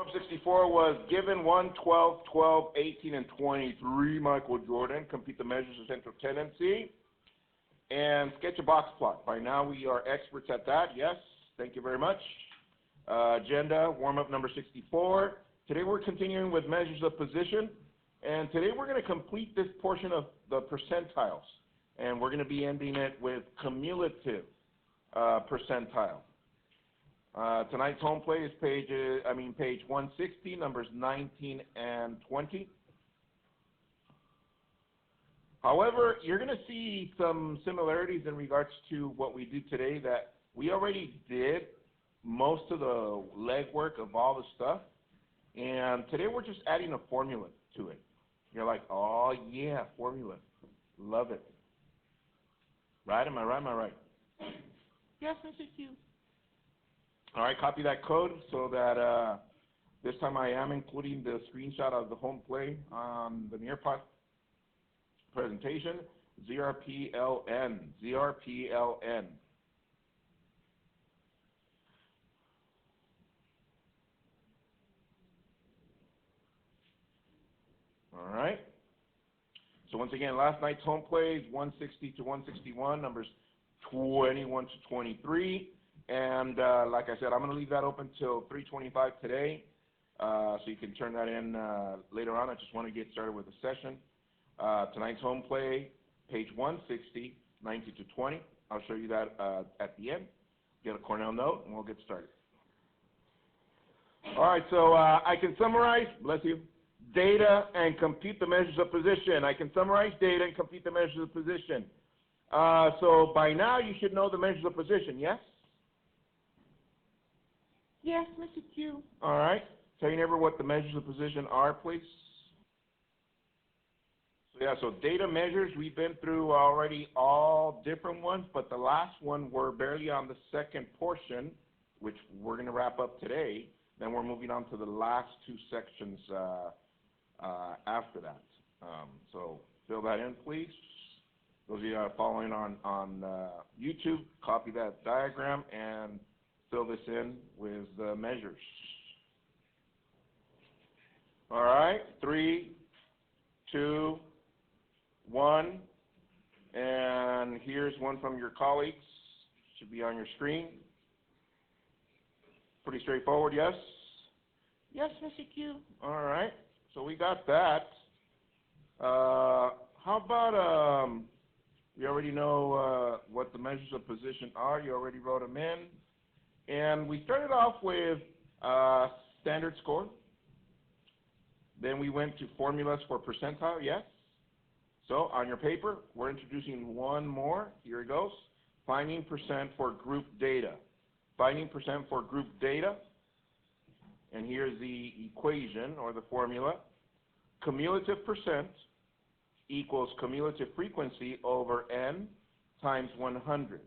Warm-up 64 was given 1, 12, 12, 18, and 23, Michael Jordan. Compute the measures of central tendency. And sketch a box plot. By now we are experts at that, yes. Thank you very much. Agenda, warm-up number 64. Today we're continuing with measures of position. And today we're going to complete this portion of the percentiles. And we're going to be ending it with cumulative percentile. Tonight's home play is page 160, numbers 19 and 20. However, you're going to see some similarities in regards to what we did today that we already did most of the legwork of all the stuff. And today we're just adding a formula to it. You're like, oh yeah, formula. Love it. Right? Am I right? Am I right? Yes, Mr. Q. All right, copy that code so that this time I am including the screenshot of the home play on the Nearpod presentation, ZRPLN, ZRPLN. All right. So once again, last night's home plays, 160 to 161, numbers 21 to 23. And like I said, I'm going to leave that open till 3:25 today, so you can turn that in later on. I just want to get started with the session. Tonight's home play, page 160, 90 to 20. I'll show you that at the end. Get a Cornell note, and we'll get started. All right, so I can summarize, bless you, data and compute the measures of position. I can summarize data and compute the measures of position. So by now you should know the measures of position, yes? Yes, Mr. Q. All right. Tell your neighbor what the measures of position are, please. So yeah, so data measures, we've been through already all different ones, but the last one we're barely on the second portion, which we're going to wrap up today. Then we're moving on to the last two sections after that. So fill that in, please. Those of you following on YouTube, copy that diagram and fill this in with the measures. All right, 3, 2, 1, and here's one from your colleagues. Should be on your screen. Pretty straightforward, yes? Yes, Mr. Q. All right, so we got that. How about, we already know what the measures of position are. You already wrote them in. And we started off with standard score. Then we went to formulas for percentile, yes? So on your paper, we're introducing one more. Here it goes. Finding percent for group data. Finding percent for group data. And here's the equation or the formula. Cumulative percent equals cumulative frequency over n times 100.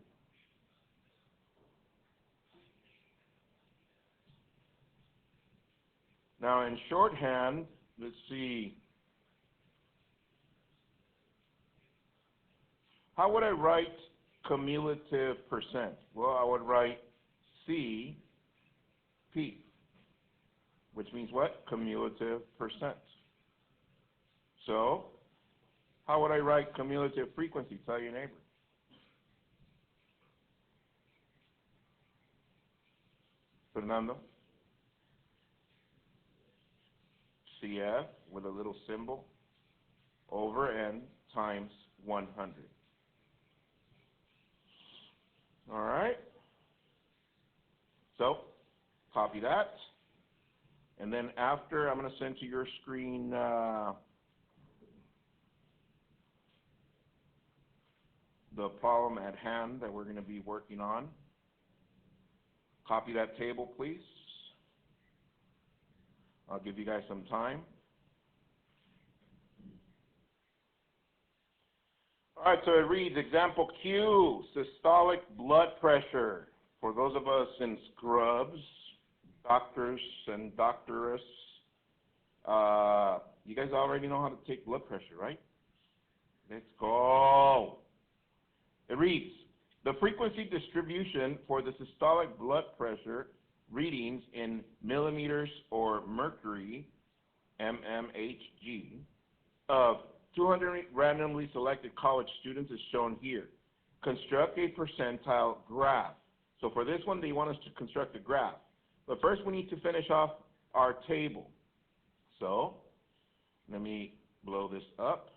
Now in shorthand, let's see. How would I write cumulative percent? Well, I would write CP, which means what? Cumulative percent. So, how would I write cumulative frequency? Tell your neighbor. Fernando? CF with a little symbol over n times 100. All right. So copy that. And then after, I'm going to send to your screen the problem at hand that we're going to be working on. Copy that table, please. I'll give you guys some time. All right, so it reads, example Q, systolic blood pressure. For those of us in scrubs, doctors and doctoress, you guys already know how to take blood pressure, right? Let's go. It reads, the frequency distribution for the systolic blood pressure readings in millimeters or mercury, mmHg, of 200 randomly selected college students is shown here. Construct a percentile graph. So for this one, they want us to construct a graph. But first, we need to finish off our table. So let me blow this up.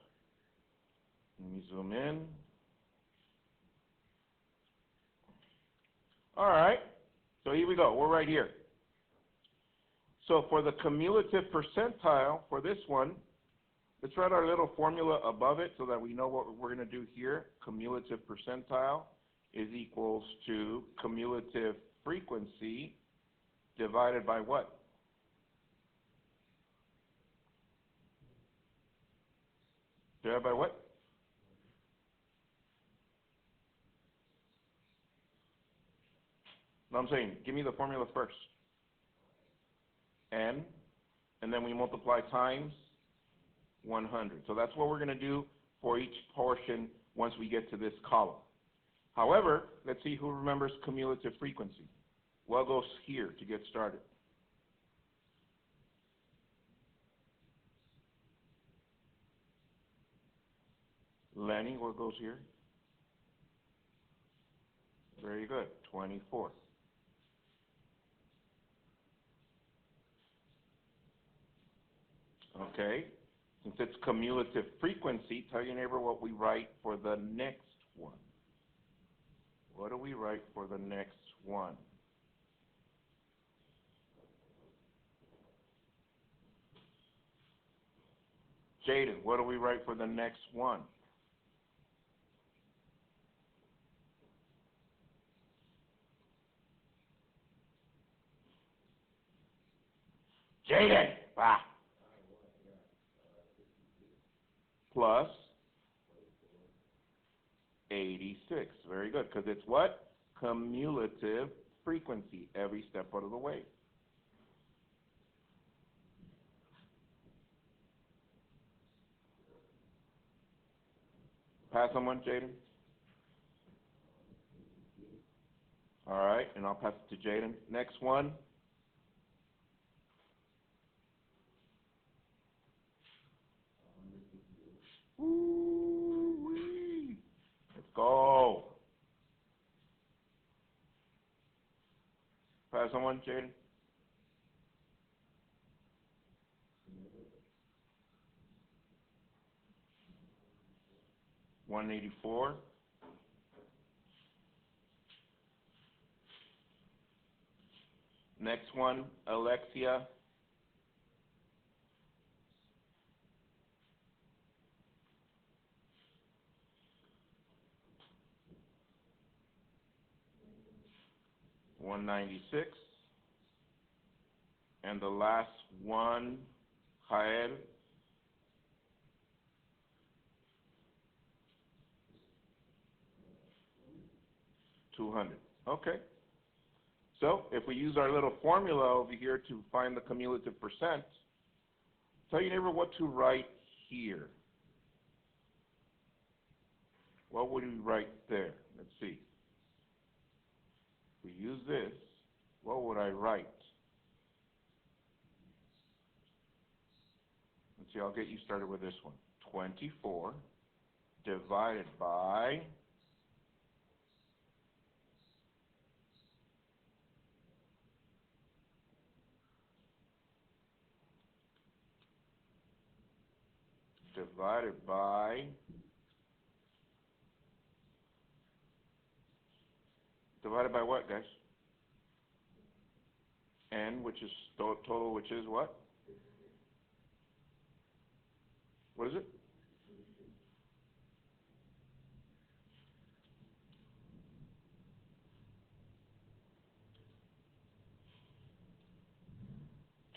Let me zoom in. All right. So here we go. We're right here. So for the cumulative percentile, for this one, let's write our little formula above it so that we know what we're going to do here. Cumulative percentile is equals to cumulative frequency divided by what? Divided by what? No, I'm saying, give me the formula first. N, and then we multiply times 100. So that's what we're going to do for each portion once we get to this column. However, let's see who remembers cumulative frequency. What goes here to get started? Lenny, what goes here? Very good, 24. Okay, since it's cumulative frequency, tell your neighbor what we write for the next one. What do we write for the next one? Jaden, what do we write for the next one? Jaden! Ah. Plus 86. Very good, because it's what? Cumulative frequency, every step out of the way. Pass someone, Jaden? All right, and I'll pass it to Jaden. Next one. Woo-wee. Let's go. Pass someone, Jaden. $184. Next one, Alexia. $196. And the last one, Jael. $200. Okay. So if we use our little formula over here to find the cumulative percent, tell your neighbor what to write here. What would we write there? Let's see. If we use this, what would I write? Let's see, I'll get you started with this one. 24 divided by divided by what, guys? N, which is total, which is what? What is it?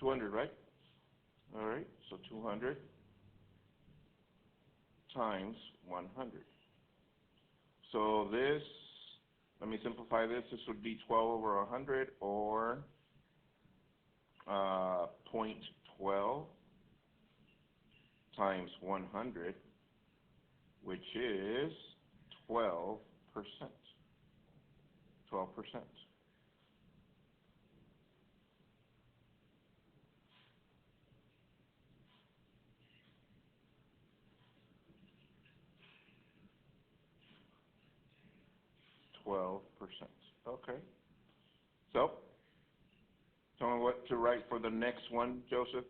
$200, right? All right, so 200 times 100. So this, let me simplify this. This would be 12 over 100, or 0.12 times 100, which is 12%. 12%. 12%. Okay. So, tell me what to write for the next one, Joseph.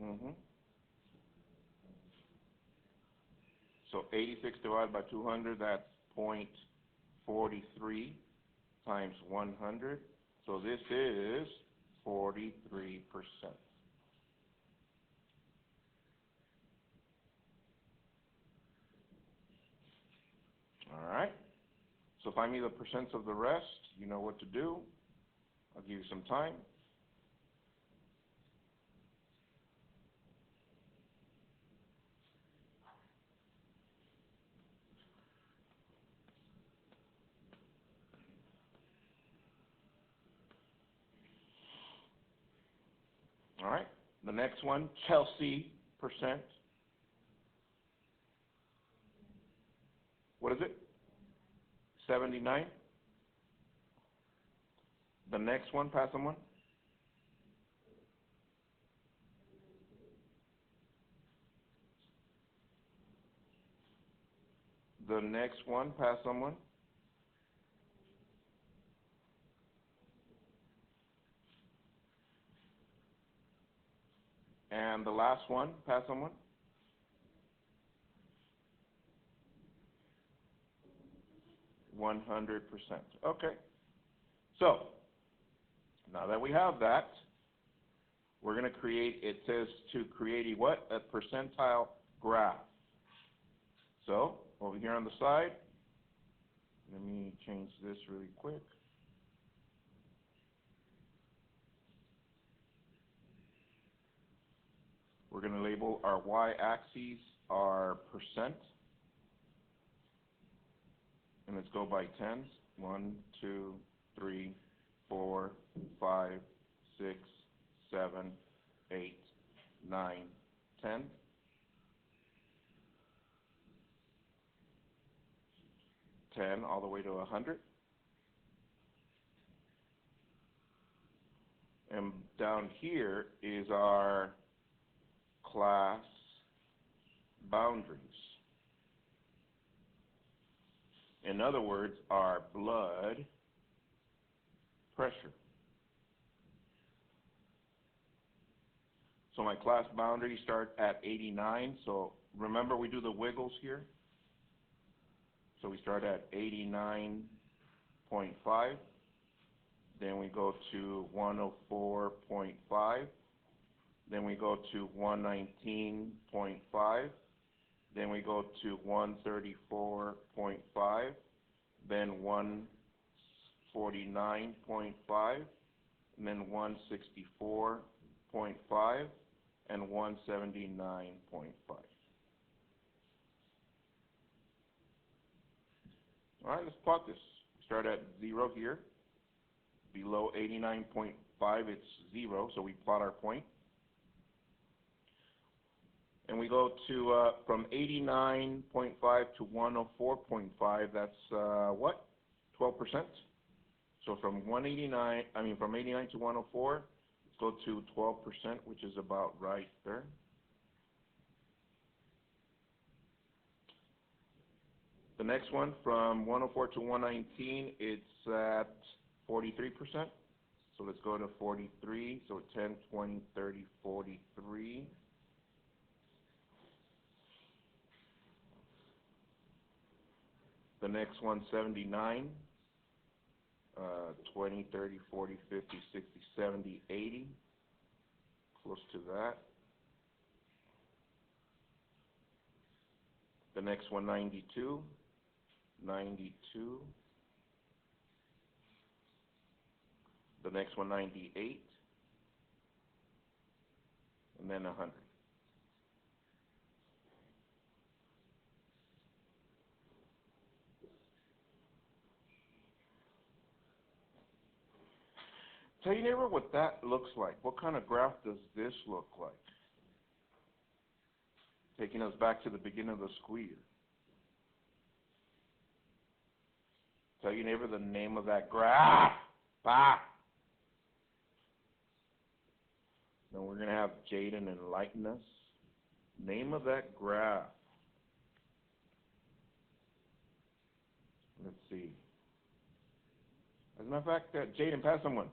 Mm-hmm. So 86 divided by 200, that's 0.43 times 100. So this is 43%. All right. So find me the percents of the rest. You know what to do. I'll give you some time. All right. The next one, Chelsea percent. What is it? 79. The next one, pass someone. The next one, pass someone. And the last one, pass someone. %100. Okay. So, now that we have that, we're going to create, it says to create a what? A percentile graph. So, over here on the side, let me change this really quick. We're going to label our y-axis our percent. And let's go by tens. 1, 2, 3, 4, 5, 6, 7, 8, 9, 10. 10 all the way to 100. And down here is our class boundaries. In other words, our blood pressure. So my class boundaries start at 89. So remember we do the wiggles here. So we start at 89.5. Then we go to 104.5. Then we go to 119.5. Then we go to 134.5. Then 149.5. And then 164.5. And 179.5. All right, let's plot this. Start at 0 here. Below 89.5, it's 0, so we plot our point. And we go to from 89.5 to 104.5. That's what? 12%. So from 89 to 104, let's go to 12%, which is about right there. The next one, from 104 to 119, it's at 43%. So let's go to 43. So 10, 20, 30, 43. The next one, 79. 20, 30, 40, 50, 60, 70, 80. Close to that. The next one, 92. 92. The next one, 98. And then 100. Tell your neighbor what that looks like. What kind of graph does this look like? Taking us back to the beginning of the school year. Tell your neighbor the name of that graph. Bah. Then we're going to have Jaden enlighten us. Name of that graph. see. As a matter of fact, Jaden, pass someone.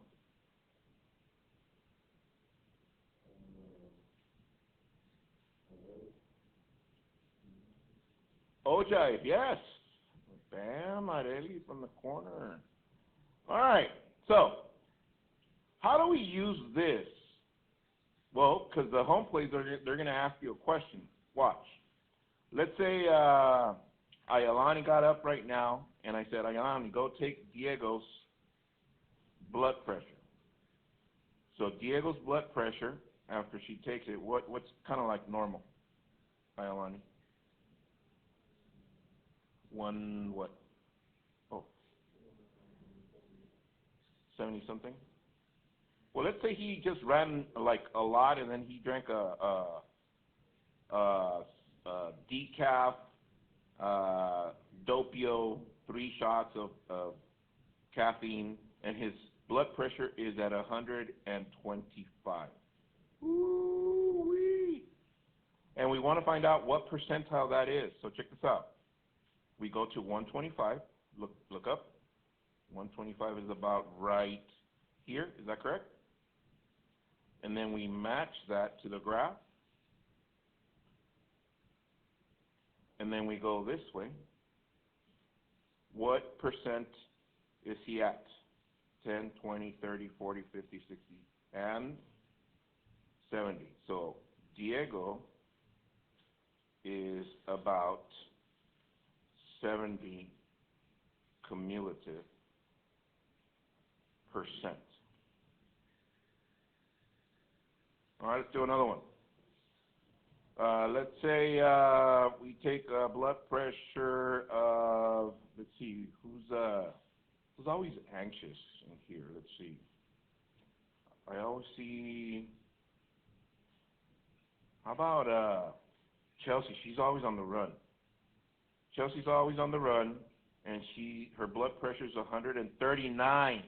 Ojive, yes. Bam, Areli from the corner. All right, so how do we use this? Well, because the home plays, they're going to ask you a question. Watch. Let's say Ayalani got up right now, and I said, Ayalani, go take Diego's blood pressure. So Diego's blood pressure, after she takes it, what's kind of like normal, Ayalani? One what? Oh, 70 something. Well, let's say he just ran like a lot, and then he drank a decaf, Doppio, 3 shots of caffeine, and his blood pressure is at 125. Woo-wee. And we want to find out what percentile that is. So check this out. We go to 125. Look up. 125 is about right here. Is that correct? And then we match that to the graph. And then we go this way. What percent is he at? 10, 20, 30, 40, 50, 60, and 70. So Diego is about 70 cumulative percent. All right, let's do another one. Let's say we take blood pressure of, let's see, who's always anxious in here? Let's see. I always see, how about Chelsea? She's always on the run. Chelsea's always on the run, and her blood pressure is 139.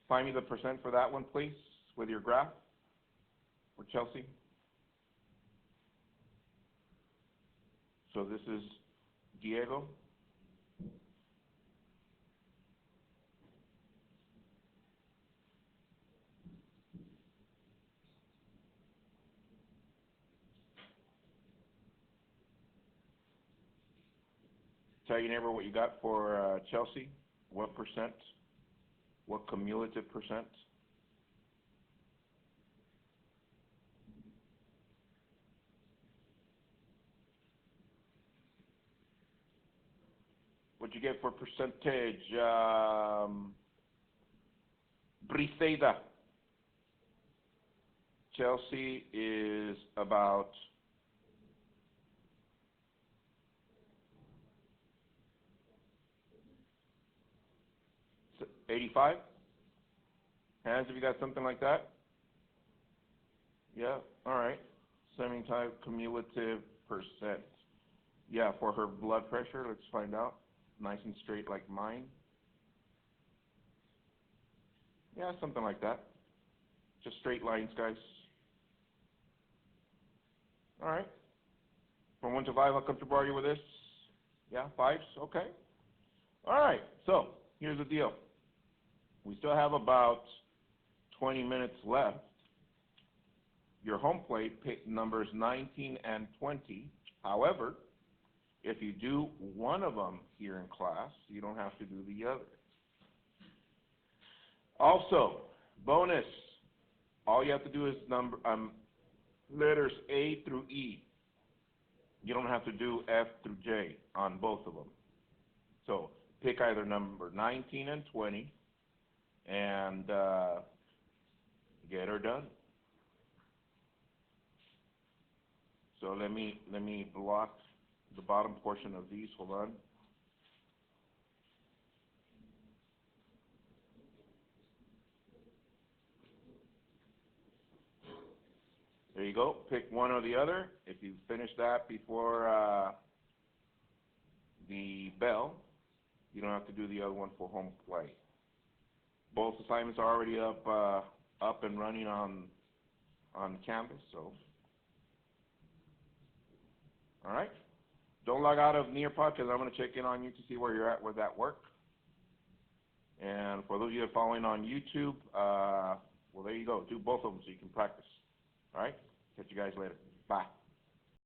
Find me the percent for that one, please, with your graph for Chelsea. So this is Diego. Tell your neighbor what you got for Chelsea. What percent? What cumulative percent? What'd you get for percentage? Briseida. Chelsea is about 85. Hands, have you got something like that? Yeah, all right. 75 cumulative percent. Yeah, for her blood pressure, let's find out. Nice and straight like mine. Yeah, something like that. Just straight lines, guys. All right. From 1 to 5, how comfortable are you with this? Yeah, 5s? Okay. All right, so here's the deal. We still have about 20 minutes left. Your home plate pick numbers 19 and 20. However, if you do one of them here in class, you don't have to do the other. Also, bonus, all you have to do is letters A through E. You don't have to do F through J on both of them. So pick either number 19 and 20 and get her done. So let me block the bottom portion of these. Hold on. There you go. Pick one or the other. If you finish that before the bell, you don't have to do the other one for home play. Both assignments are already up and running on Canvas. So, all right. don't log out of Nearpod because I'm going to check in on you to see where you're at with that work. And for those of you that are following on YouTube, well, there you go. Do both of them so you can practice. All right? Catch you guys later. Bye.